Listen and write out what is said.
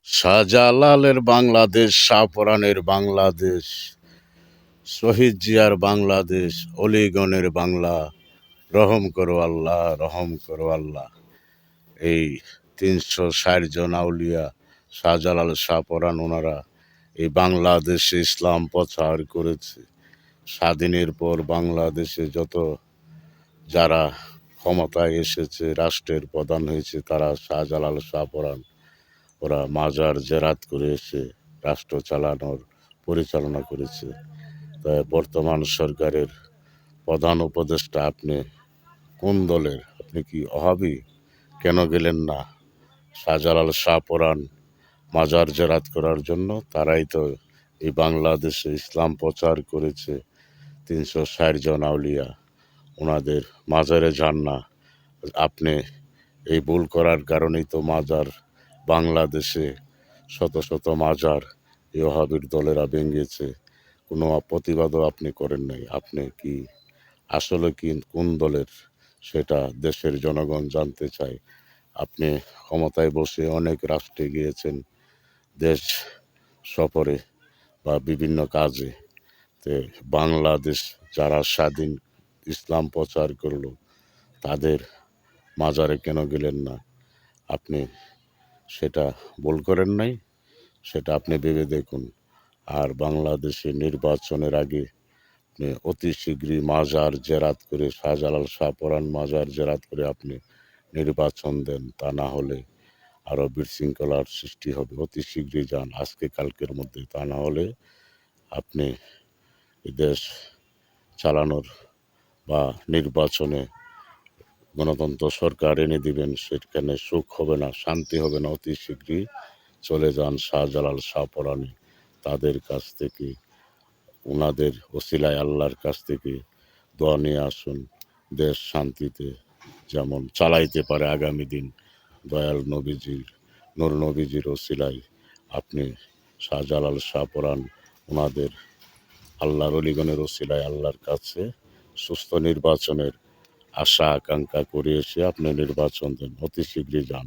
শাহজালালের বাংলাদেশ, শাহপরাণের বাংলাদেশ, শহীদ জিয়ার বাংলাদেশ, অলিগণের বাংলা। রহম করো আল্লাহ, রহম করো আল্লাহ। এই ৩৬০ জন আউলিয়া শাহজালাল, শাহপরাণ, ওনারা এই বাংলাদেশে ইসলাম প্রচার করেছে। স্বাধীনের পর বাংলাদেশে যত যারা ক্ষমতায় এসেছে, রাষ্ট্রের প্রধান হয়েছে, তারা শাহজালাল, শাহপরাণ, ওরা মাজার জেরাত করে এসে রাষ্ট্র পরিচালনা করেছে। তাই বর্তমান সরকারের প্রধান উপদেষ্টা আপনি কোন দলের? আপনি কি ওহাবি? কেন গেলেন না শাহজালাল, শাহপরাণ মাজার জেরাত করার জন্য? তারাই তো এই বাংলাদেশে ইসলাম প্রচার করেছে। ৩৬০ জন আউলিয়া, ওনাদের মাজারে যান না। আপনি এই ভুল করার কারণেই তো মাজার বাংলাদেশে শত শত মাজার এই ওহাবির দলেরা ভেঙেছে। কোনো প্রতিবাদও আপনি করেন নাই। আপনি কি আসলে কি কোন দলের, সেটা দেশের জনগণ জানতে চায়। আপনি ক্ষমতায় বসে অনেক রাষ্ট্রে গিয়েছেন, দেশ সফরে বা বিভিন্ন কাজে। তে বাংলাদেশ যারা স্বাধীন ইসলাম প্রচার করলো, তাদের মাজারে কেন গেলেন না? আপনি সেটা ভুল করেন নাই, সেটা আপনি ভেবে দেখুন। আর বাংলাদেশে নির্বাচনের আগে আপনি অতি শীঘ্রই মাজার জেরাত করে, শাহজালাল, শাহপরাণ মাজার জেরাত করে আপনি নির্বাচন দেন। তা না হলে আরও বিশৃঙ্খলার সৃষ্টি হবে। অতি শীঘ্রই যান, আজকে কালকের মধ্যে। তা না হলে আপনি এই দেশ চালানোর বা নির্বাচনে গণতন্ত্র সরকার এনে দিবেন, সেখানে সুখ হবে না, শান্তি হবে না। অতি শীঘ্রই চলে যান শাহজালাল, শাহপরাণে, তাদের কাছ থেকে, ওনাদের ওসিলায় আল্লাহর কাছ থেকে দোয়া নিয়ে আসুন। দেশ শান্তিতে যেমন চালাইতে পারে আগামী দিন, দয়াল নবীজির, নূর নবীজির ওসিলায় আপনি শাহজালাল, শাহপরাণ, ওনাদের আল্লাহর অলিগণের ওসিলায় আল্লাহর কাছে সুস্থ নির্বাচনের আশা আকাঙ্ক্ষা করে এসে আপনি নির্বাচন দেন। অতি শীঘ্রই যান।